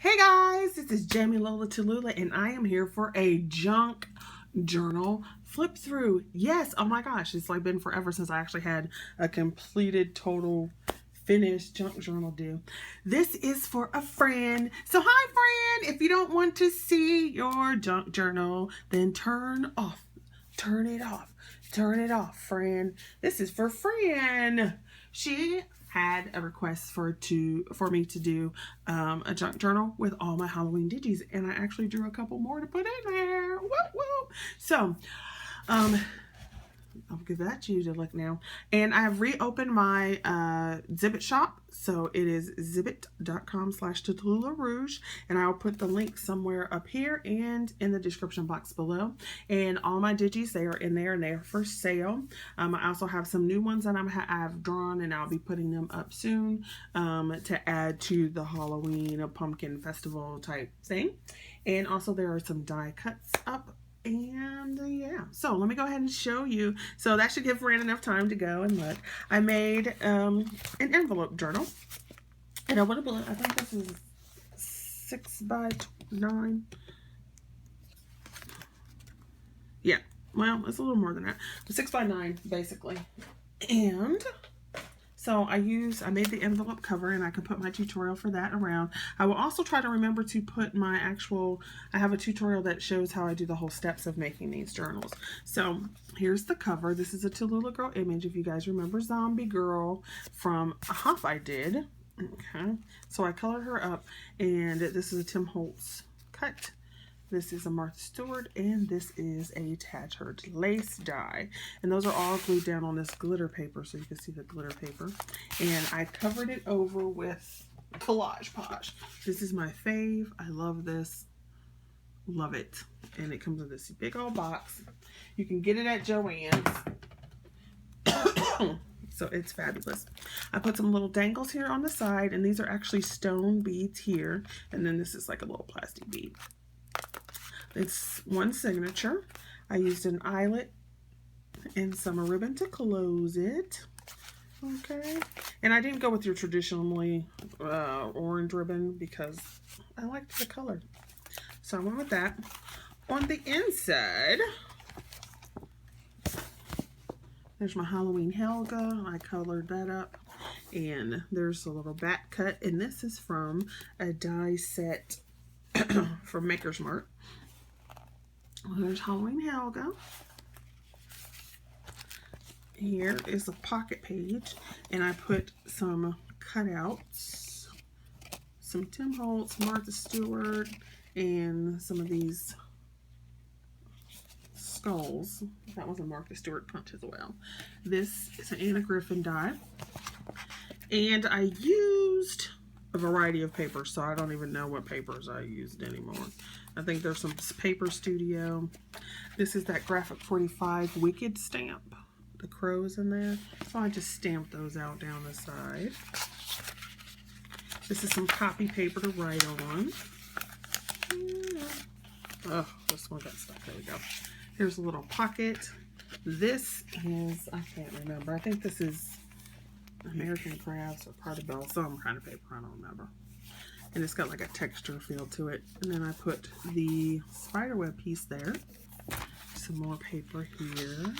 Hey guys, this is Jamie Lola Talula, and I am here for a junk journal flip through. Yes, oh my gosh, it's like been forever since I actually had a completed, total, finished junk journal due. This is for a friend. So hi Fran, if you don't want to see your junk journal, then turn it off, turn it off, Fran. This is for Fran. She had a request for me to do a junk journal with all my Halloween digis, and I actually drew a couple more to put in there. Woo woo! So, I'll give that to you to look now. And I have reopened my Zibbet shop. So it is zibbet.com/Talula Rouge. And I'll put the link somewhere up here and in the description box below. And all my digis, they are in there and they are for sale. I also have some new ones that I've drawn, and I'll be putting them up soon to add to the Halloween pumpkin festival type thing. And also there are some die cuts up. And yeah, so let me go ahead and show you. So that should give Fran enough time to go and look. I made an envelope journal, and I think this is 6x9. Yeah, well, it's a little more than that, but 6x9 basically. And so I made the envelope cover, and I can put my tutorial for that around. I will also try to remember to put I have a tutorial that shows how I do the whole steps of making these journals. So here's the cover. This is a Talula Girl image, if you guys remember Zombie Girl from a hop I did. Okay, so I colored her up, and this is a Tim Holtz cut. This is a Martha Stewart, and this is a tattered lace die. And those are all glued down on this glitter paper, so you can see the glitter paper. And I covered it over with Collage Posh. This is my fave. I love this. Love it. And it comes in this big old box. You can get it at Joann's. So it's fabulous. I put some little dangles here on the side, and these are actually stone beads here. And then this is like a little plastic bead. It's one signature. I used an eyelet and some ribbon to close it. Okay. And I didn't go with your traditionally orange ribbon because I liked the color. So I went with that. On the inside, there's my Halloween Helga. I colored that up. And there's a little back cut. And this is from a die set from Maker's Mark. Well, there's Halloween Helga. Here is a pocket page, and I put some cutouts, some Tim Holtz, Martha Stewart, and some of these skulls. That was a Martha Stewart punch as well. This is an Anna Griffin die, and I used a variety of papers, so I don't even know what papers I used anymore. I think there's some Paper Studio. This is that Graphic 45 Wicked stamp. The crows in there. So I just stamped those out down the side. This is some copy paper to write on. Oh, this one got stuck. There we go. Here's a little pocket. This is, I can't remember. I think this is American Crafts or Cartabel, some kind of paper. I don't remember. And it's got like a texture feel to it. And then I put the spiderweb piece there. Some more paper here.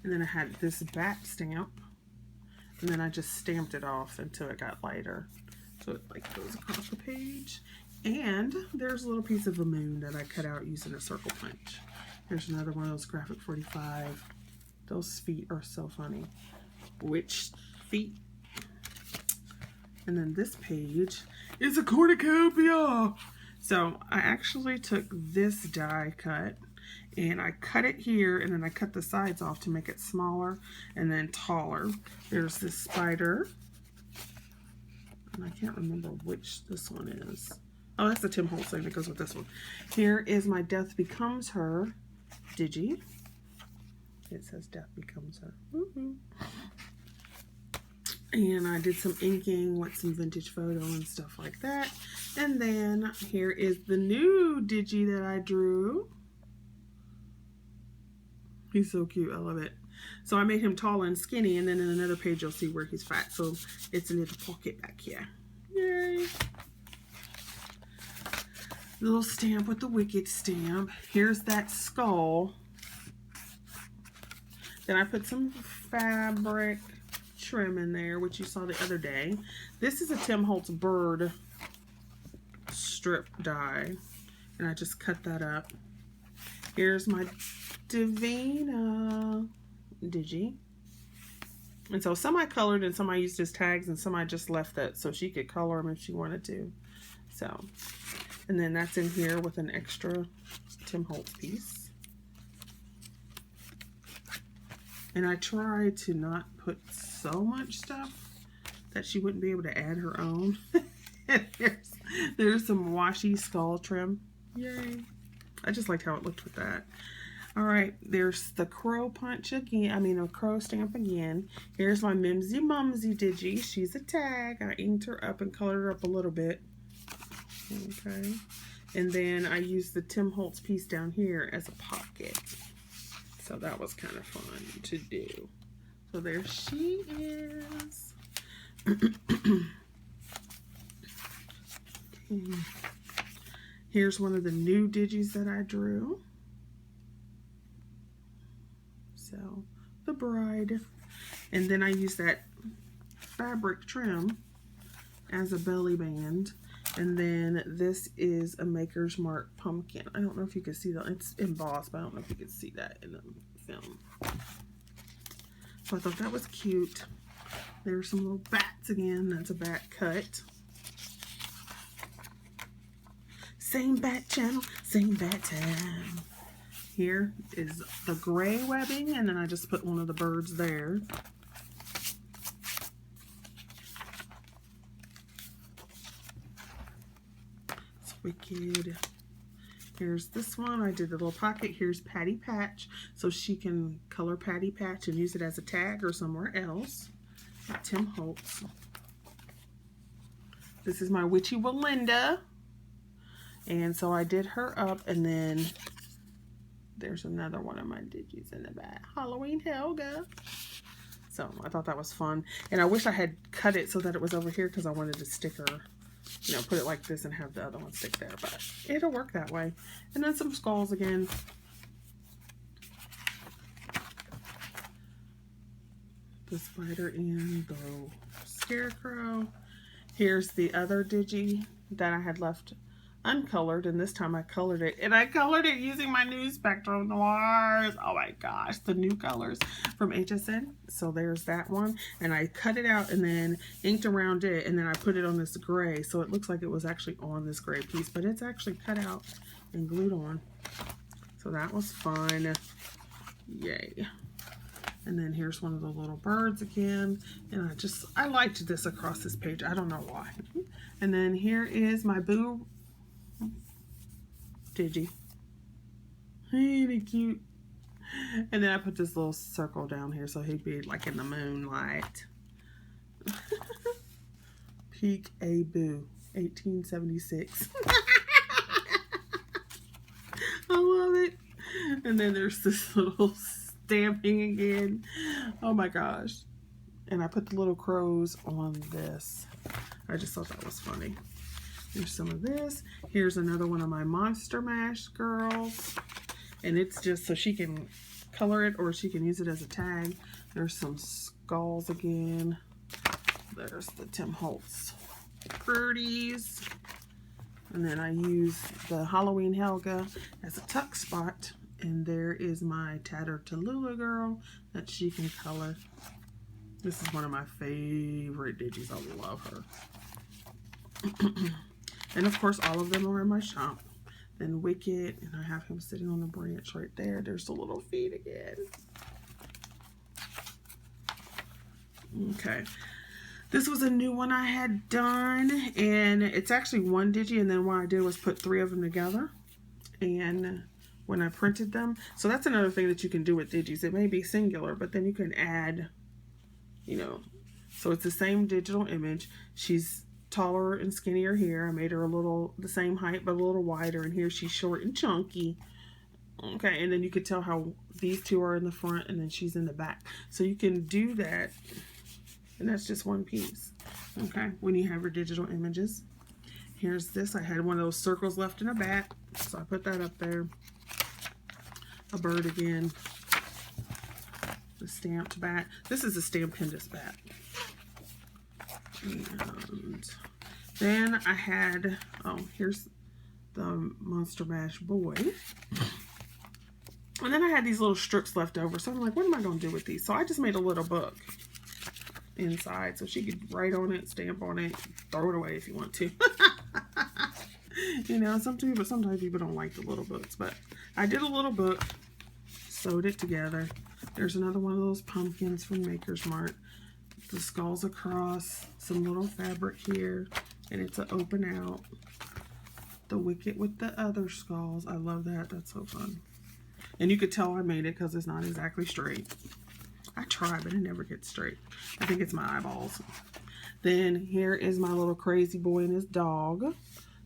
And then I had this bat stamp. And then I just stamped it off until it got lighter. So it like goes across the page. And there's a little piece of a moon that I cut out using a circle punch. Here's another one of those Graphic 45. Those feet are so funny. Witch feet. And then this page is a Cornucopia. So I actually took this die cut and I cut it here, and then I cut the sides off to make it smaller and then taller. There's this spider. And I can't remember which this one is. Oh, that's the Tim Holtz thing that goes with this one. Here is my Death Becomes Her digi. It says Death Becomes Her. Woo-hoo. And I did some inking with some vintage photo and stuff like that. And then here is the new digi that I drew. He's so cute. I love it. So I made him tall and skinny, and then in another page you'll see where he's fat. So it's a little pocket back here. Yay! little stamp with the Wicked stamp. Here's that skull. Then I put some fabric trim in there, which you saw the other day. This is a Tim Holtz bird strip die, and I just cut that up. Here's my Divina Digi. And so some I colored and some I used as tags, and some I just left that so she could color them if she wanted to. So, and then that's in here with an extra Tim Holtz piece. And I tried to not put so much stuff that she wouldn't be able to add her own. There's some washi skull trim. Yay. I just liked how it looked with that. All right, there's the crow punch again. I mean, a crow stamp again. Here's my Mimsy Mumsy Digi. She's a tag. I inked her up and colored her up a little bit. Okay. And then I used the Tim Holtz piece down here as a pocket. So that was kind of fun to do. So there she is. Here's one of the new digis that I drew. So, the bride. And then I use that fabric trim as a belly band. And then this is a Maker's Mark pumpkin. I don't know if you can see that. It's embossed, but I don't know if you can see that in the film. So I thought that was cute. There's some little bats again. That's a bat cut. Same bat channel, same bat time. Here is the gray webbing, and then I just put one of the birds there. It's wicked. Here's this one. I did the little pocket. Here's Patty Patch, so she can color Patty Patch and use it as a tag or somewhere else. Tim Holtz. This is my Witchy Walinda. And so I did her up, and then there's another one of my digis in the back. Halloween Helga. So I thought that was fun. And I wish I had cut it so that it was over here because I wanted to stick her, you know, put it like this and have the other one stick there. But it'll work that way. And then some skulls again. The spider and the scarecrow. Here's the other digi that I had left uncolored, and this time I colored it, and I colored it using my new Spectrum Noirs. Oh my gosh, the new colors from HSN. So there's that one, and I cut it out and then inked around it, and then I put it on this gray, so it looks like it was actually on this gray piece, but it's actually cut out and glued on. So that was fun. Yay. And then here's one of the little birds again, and I liked this across this page. I don't know why. And then here is my Boo Digi. Ain't he cute? And then I put this little circle down here so he'd be like in the moonlight. Peek a Boo, 1876. I love it. And then there's this little stamping again. Oh my gosh. And I put the little crows on this. I just thought that was funny. Here's some of this. Here's another one of my Monster Mash girls. And it's just so she can color it or she can use it as a tag. There's some skulls again. There's the Tim Holtz birdies. And then I use the Halloween Helga as a tuck spot. And there is my tattered Talula Girl that she can color. This is one of my favorite digis. I love her. And of course, all of them are in my shop. Then Wicked, and I have him sitting on the branch right there. There's the little feet again. Okay. This was a new one I had done, and it's actually one digi, and then what I did was put 3 of them together. And when I printed them, so that's another thing that you can do with digis. It may be singular, but then you can add, you know, so it's the same digital image. She's taller and skinnier here. I made her a little the same height but a little wider, and here she's short and chunky. Okay, and then you can tell how these two are in the front and then she's in the back. So you can do that, and that's just one piece. Okay, when you have your digital images. Here's this. I had one of those circles left in a bat, so I put that up there. A bird again. The stamped bat. This is a Stampendous bat. And then I had, oh, here's the Monster Mash boy. And then I had these little strips left over. So I'm like, what am I going to do with these? So I just made a little book inside so she could write on it, stamp on it, throw it away if you want to. You know, sometimes people don't like the little books. But I did a little book, sewed it together. There's another one of those pumpkins from Maker's Mart. The skulls across, some little fabric here, and it's an open out. The wicket with the other skulls. I love that. That's so fun. And you could tell I made it because it's not exactly straight. I try, but it never gets straight. I think it's my eyeballs. Then here is my little crazy boy and his dog.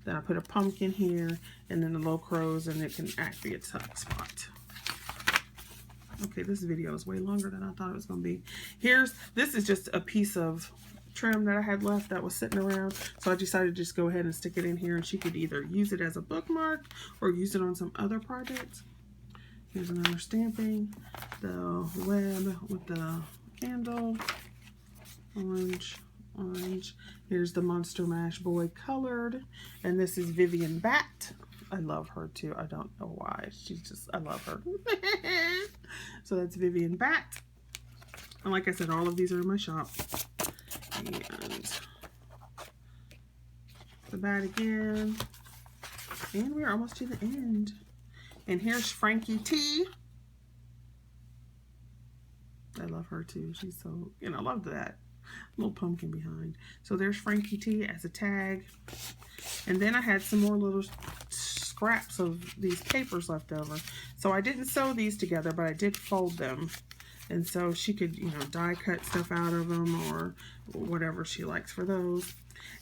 Then I put a pumpkin here, and then the little crows, and it can act be a tuck spot. Okay, this video is way longer than I thought it was going to be. This is just a piece of trim that I had left that was sitting around. So I decided to just go ahead and stick it in here, and she could either use it as a bookmark or use it on some other projects. Here's another stamping. The web with the candle. Orange. Here's the Monster Mash boy colored. And this is Vivian Bat. I love her too. I don't know why. I love her. So that's Vivian Bat. And like I said, all of these are in my shop. And the bat again. And we're almost to the end. And here's Frankie T. I love her too. She's so, I love that little pumpkin behind. So there's Frankie T as a tag. And then I had some more little scraps of these papers left over. So I didn't sew these together, but I did fold them. And so she could, die cut stuff out of them or whatever she likes for those.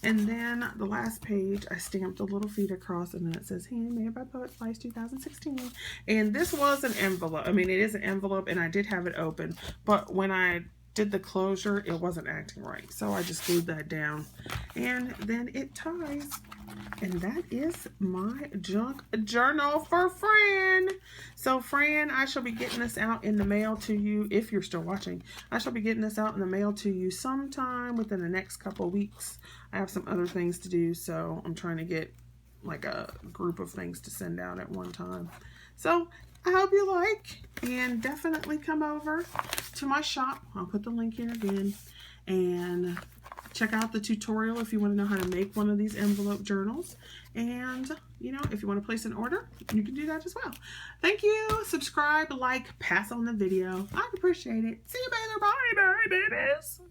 And then the last page, I stamped a little feet across, and then it says, handmade by Poet Slice 2016. And this was an envelope. I mean, it is an envelope, and I did have it open. But when I did the closure, it wasn't acting right. So I just glued that down. And then it ties. And that is my junk journal for Fran. So Fran, I shall be getting this out in the mail to you, if you're still watching. I shall be getting this out in the mail to you sometime within the next couple of weeks. I have some other things to do, so I'm trying to get like a group of things to send out at one time. So I hope you like, and definitely come over to my shop. I'll put the link here again, and check out the tutorial if you want to know how to make one of these envelope journals. And, if you want to place an order, you can do that as well. Thank you. Subscribe, like, pass on the video. I'd appreciate it. See you later. Bye, babies.